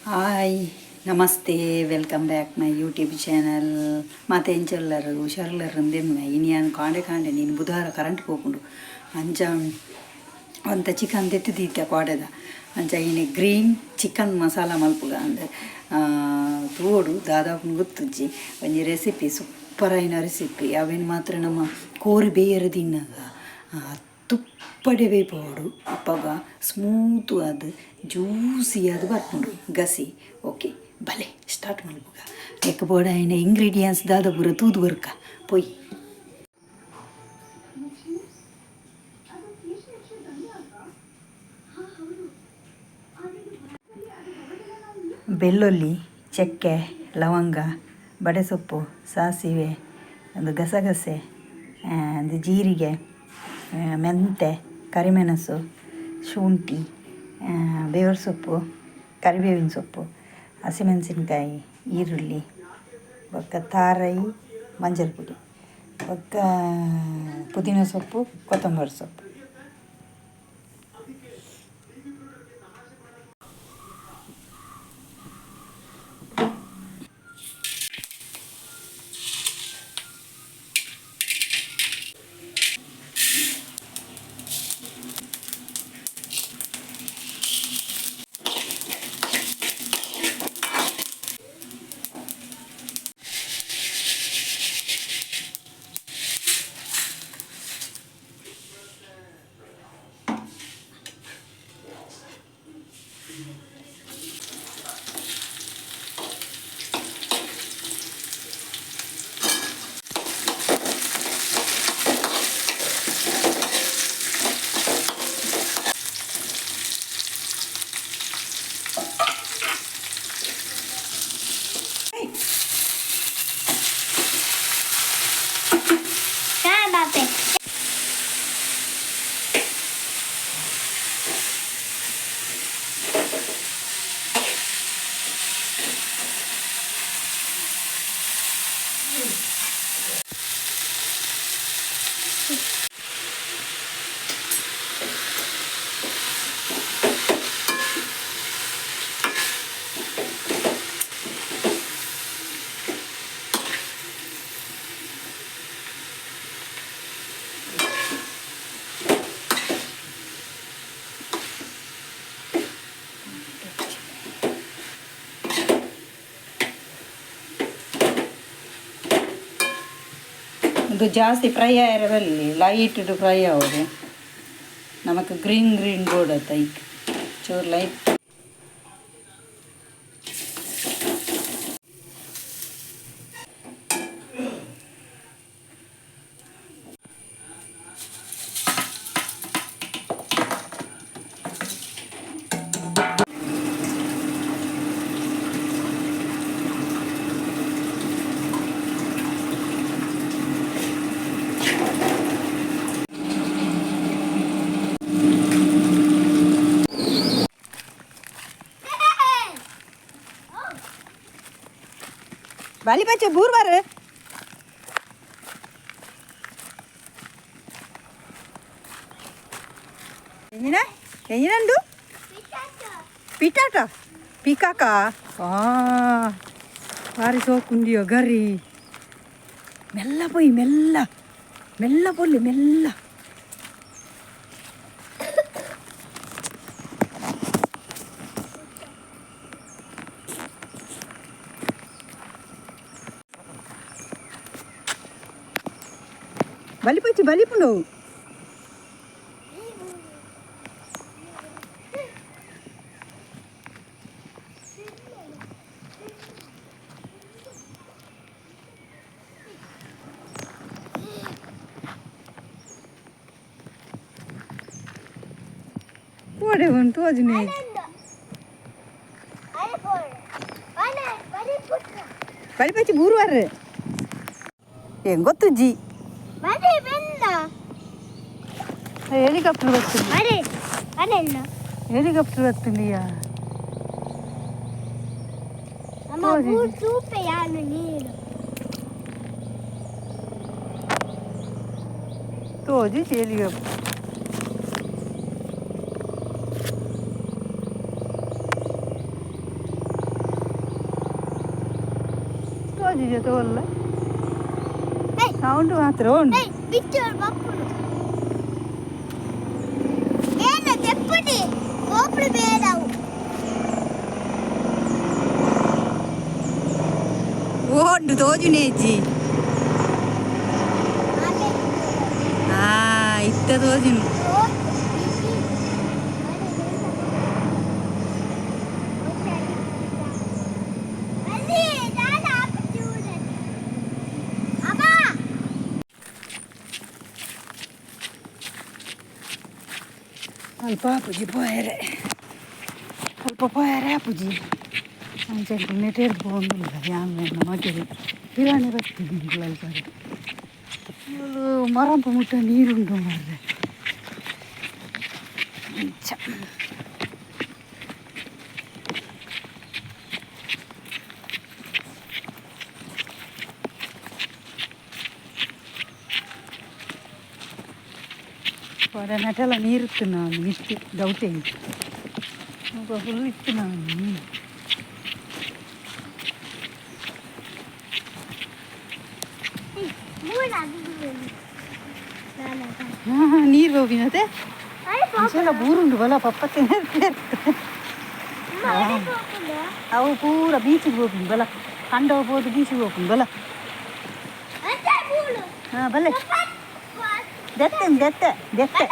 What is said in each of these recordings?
Hi ನಮಸ್ತೆ welcome back my YouTube channel ಮತ್ತೆ ಎಂಚೆಲ್ಲರು ಹುಷಾರ್ಲರಂದೇನು ಇನಿಯಾನು ಕಾಂಡೆ ನೀನು ಬುಧವಾರ ಕರೆಂಟ್ ಹೋಗ್ಕೊಂಡು ಅಂಚ ಒಂತ ಚಿಕನ್ ತೆತ್ತಿದ್ದ ಕಾಡೆದ ಅಂಚ ಇನಿ ಗ್ರೀನ್ ಚಿಕನ್ ಮಸಾಲ ಮಲ್ಪುಗ ಅಂದರೆ ತೋಡು ದಾದಾಪುನ ಗೊತ್ತುಜ್ಜಿ ಒಂಜಿ ರೆಸಿಪಿ ಸೂಪರ್ ಆಯ್ನ ರೆಸಿಪಿ ಅವೇನು ಮಾತ್ರ ನಮ್ಮ ಕೋರಿ ಬೇಯರು ತಿನ್ನಾಗ ತುಪ್ಪಡೆ ಬೇಯ್ಪೋಡು ಅಪ್ಪಗ ಸ್ಮೂತು ಅದು ಜ್ಯೂಸಿ ಅದು ಬರ್ಕೊಂಡು ಗಸಿ ಓಕೆ ಭಲೆ ಸ್ಟಾರ್ಟ್ ಮಲ್ಪುಗ ಎಕ್ಕಬೋಡ ಆಯ್ನ ಇಂಗ್ರೀಡಿಯೆಂಟ್ಸ್ ದಾದ ಪೂರ ತೂದು ಬರ್ಕ ಪೊಯ್ ಬೆಳ್ಳುಳ್ಳಿ ಚಕ್ಕೆ ಲವಂಗ ಬಡೆಸೊಪ್ಪು ಸಾಸಿವೆ ಒಂದು ಗಸಗಸೆ ಒಂದು ಜೀರಿಗೆ ಮೆಂತೆ ಕರಿಮೆಣಸು ಶುಂಠಿ ಬೇವಿನ ಸೊಪ್ಪು ಕರಿಬೇವಿನ ಸೊಪ್ಪು ಹಸಿಮೆಣಸಿನ್ಕಾಯಿ ಈರುಳ್ಳಿ ಒಕ್ಕ ತಾರೈ ಮಂಜಲ್ ಪುಡಿ ಒಕ್ಕ ಪುದೀನ ಸೊಪ್ಪು ಕೊತ್ತಂಬರಿ ಸೊಪ್ಪು ಇದು ಜಾಸ್ತಿ ಫ್ರೈ ಆಗಿರಬಲ್ಲಿ ಲೈಟ್ ಫ್ರೈ ಆಗೋದು ನಮಗೆ ಗ್ರೀನ್ ಬೋರ್ಡ್ ಆಯ್ತು ಈಗ ಚೂರು ಲೈಟ್ ಬಾಲಿ ಬಚ್ಚೆ ಬೂರ್ವಾರ ಎಂಜಿನ ಎಂಜಿನಂಡು ಪಿಟಾಟ ಪಿಕಾಕ ಬಾರಿ ಸೋಕುಂಡಿಯೋ ಗರಿ ಮೆಲ್ಲ ಪೊಯ್ ಮೆಲ್ಲ ಮೆಲ್ಲ ಪೊಲ್ಲಿ ಮೆಲ್ಲ బలిపచ్చి బలిపుండు పోడే ఉంటూ అజిని బలిపచ్చి బూరువారు ఏం గొత్తుజ్జి ಹೆಲಿಕಾಪ್ಟರ್ ಬರ್ತೀನಿ ಹೆಲಿಕಾಪ್ಟರ್ ಬರ್ತೀನಿ ತೋಜಿ ಹೆಲಿಕಾಪ್ಟರ್ ಜಿಜೆ ತೋಲ್ಲ ಸೌಂಡ್ ಮಾತ್ರ ಉಂಟು ಓಡು ತೋಜುನೇಜಿ ಇತ್ತ ತೋಜುನು ಅಲ್ಪ ಪೂಜಿ ಪೋಯರೆ ಅಲ್ಪ ಪೋಯರೆ ಪೂಜಿ ಅಂಚೆ ನೆಟ್ಟೆಡ್ ಹೋಗಿಲ್ಲ ಯಾಂಗ ಮಧ್ಯೆ ಪಿರಾಣಿ ಬರ್ತಿದ್ದಿ ಅಲ್ಪ ಮರಂಪ ಮುಟ್ಟ ನೀರುಂಟು ಮಾರ್ರೆ ನೆಟ್ಟೆಲ್ಲ ನೀರಿತ್ತು ನಾನು ಇಷ್ಟು ಡೌಟೇ ಫುಲ್ ಇತ್ತು ನಾನು ನೀರು ಹೋಗಿನತೆ ಎಲ್ಲ ಬೂರುಂಡು ಬಲ ಪಪ್ಪತ್ತೆ ಅವು ಪೂರ ಬೀಚಿಗೆ ಹೋಗಿ ಬಲ ಕಂಡ ಹೋಗ್ಬೋದು ಬೀಚಿಗೆ ಹೋಗಿ ಬಲ ಹಾಂ ಬಲ್ಲೆ ದೆತ್ತೆ ದೆತ್ತೆ ದೆತ್ತೆ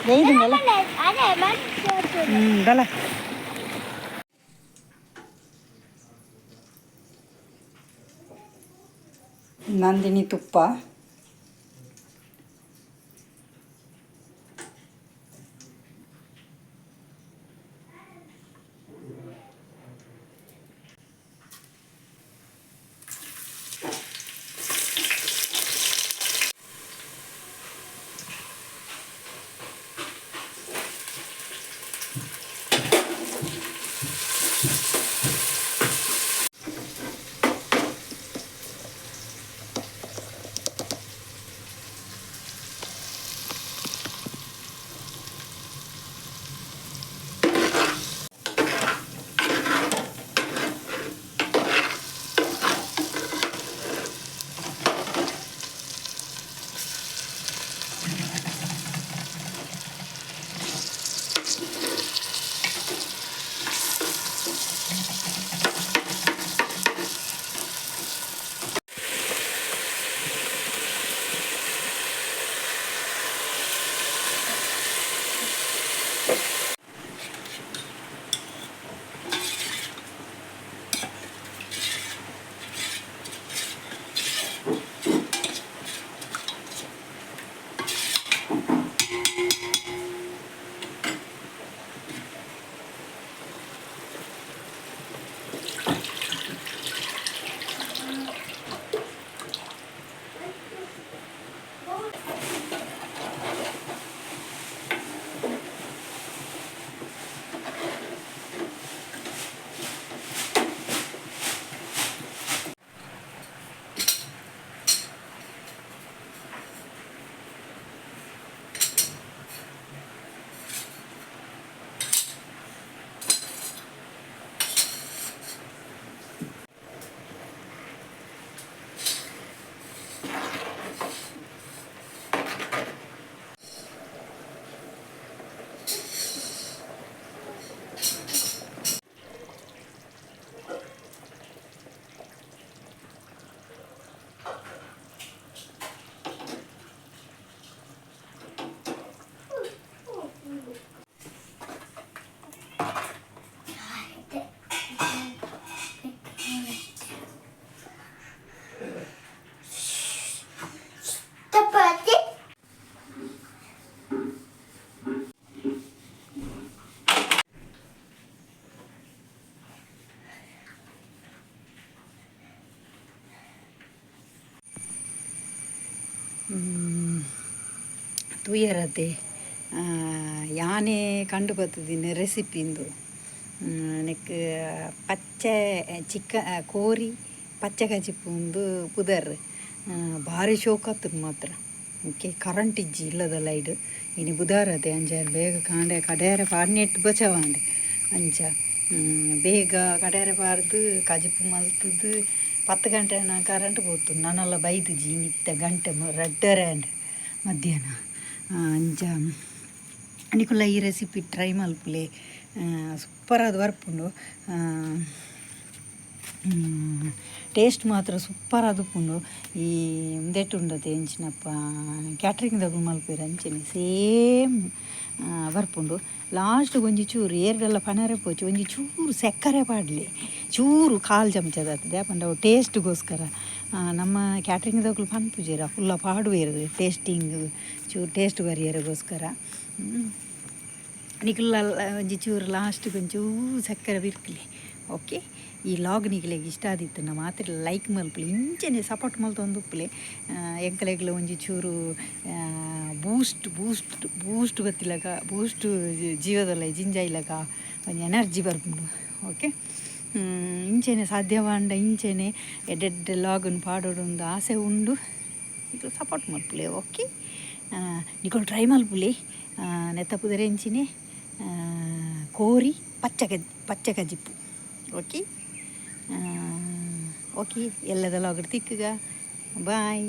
ದೈದಿಂಗಲ್ಲ ಬಲ ನಂದಿನಿ ತುಪ್ಪ ತೂಯರತೆ ಯಾನೇ ಕಂಡು ಬರ್ತದಿನ ರೆಸಿಪಿಂದು ನೆಕ್ ಪಚ್ಚೆ ಕೋರಿ ಪಚ್ಚೆ ಕಜಿಪ್ಪುಂದು ಪುದರ್ ಭಾರಿ ಶೋಕತ್ತು ಮಾತ್ರ ಓಕೆ ಕರೆಂಟ್ ಇಜ್ಜಿ ಇಲ್ಲದ ಲೈಟ್ ಇನ್ನು ಬುಧಾರತೆ ಅಂಚ ಬೇಗ ಕಾಂಡೆ ಕಡೆಯರೆ ಪಾಡ್ನೆಟ್ಟು ಬಚವಾಂಡೆ ಅಂಚ ಬೇಗ ಕಡೆಯರೆ ಪಾರ್ದು ಕಜಿಪ್ಪು ಮಲ್ತದು 10 ಗಂಟೆ ಕರೆಂಟ್ ಹೋತು ನಾನೆಲ್ಲ ಬೈದು ನಿತ್ಯ ಗಂಟೆ ರಡ್ಡರೆ ಮಧ್ಯಾಹ್ನ ಅಂಚ ನಿಕುಲ್ಲ ಈ ರೆಸಿಪಿ ಟ್ರೈ ಮಲ್ಪುಲೆ ಸೂಪರಾದ ಬರ್ಪುಂಡು ಟೇಸ್ಟ್ ಮಾತ್ರ ಸೂಪರ್ ಆದುಪ್ಪುಂಡು. ಈ ಉಂದೆಟ್ಟುಂಡತೆ ಎಂಚಿನಪ್ಪ ಕ್ಯಾಟ್ರಿಂಗ್ದಾಗ ಮಲ್ಪೇರು ಅಂಚನೆ ಸೇಮ್ ಬರ್ಪುಂಡು. ಲಾಸ್ಟ್ ಒಂಜಿ ಚೂರು ಏರ್ಡೆಲ್ಲ ಪನರೆ ಪೋಚು ಒಂಜಿ ಚೂರು ಸಕ್ಕರೆ ಪಾಡಲಿ ಚೂರು ಕಾಲು ಚಮಚದ ಆಗ್ತದೆ ಯಾಕಂದ್ರೆ ಅವು ಟೇಸ್ಟ್ಗೋಸ್ಕರ ನಮ್ಮ ಕ್ಯಾಟ್ರಿಂಗ್ದಾಗಲು ಪನ್ಪುಜೇರ ಫುಲ್ಲ ಪಾಡುವೇರು ಟೇಸ್ಟಿಂಗ್ ಚೂರು ಟೇಸ್ಟ್ ಬರಿಯರಿಗೋಸ್ಕರ ನಿಕುಲ್ಲ ಒಂಜಿ ಚೂರು ಲಾಸ್ಟಿಗೆ ಒಂಚೂರು ಸಕ್ಕರೆ ಬಿರ್ಕಲಿ. ಓಕೆ, ಈ ಲಾಗ್ ನಿಗಲೆಗೆ ಇಷ್ಟ ಆದಿತ್ತು ನಾ ಮಾತ್ರ ಲೈಕ್ ಮಲ್ಪಲಿ ಇಂಚನೆ ಸಪೋರ್ಟ್ ಮಲ್ತೊಂದು ಉಪ್ಪಲೆ ಎಂಕಲೆಗ್ಲ ಒಂಜಿ ಚೂರು ಬೂಸ್ಟ್ ಗೊತ್ತಿಲ್ಲಕ ಬೂಸ್ಟ್ ಜೀವದಲ್ಲ ಜಿಂಜಾಯಿಲಕ ಒಂಜಿ ಎನರ್ಜಿ ಬರ್ಪುಂಡು. ಓಕೆ, ಇಂಚೆನೆ ಸಾಧ್ಯವಾಂಡ ಇಂಚೆನೆ ಎಡ್ಡೆಡ್ ಲಾಗನ್ನು ಪಾಡೋಡೊಂದು ಆಸೆ ಉಂಡು ಈಗ ಸಪೋರ್ಟ್ ಮಲ್ಪುಲೆ. ಓಕೆ, ನಿಕೊಂಡು ಟ್ರೈ ಮಲ್ಪುಲೆ ನೆತ್ತ ಪುದರೆ ಎಂಚಿನೆ ಕೋರಿ ಪಚ್ಚಗಜ್ಜಿಪ್ಪು. ಓಕೆ ಓಕೆ ಎಲ್ಲದ ಲಾಗಡ್ ತಿಕ್ಕಗ ಬಾಯ್.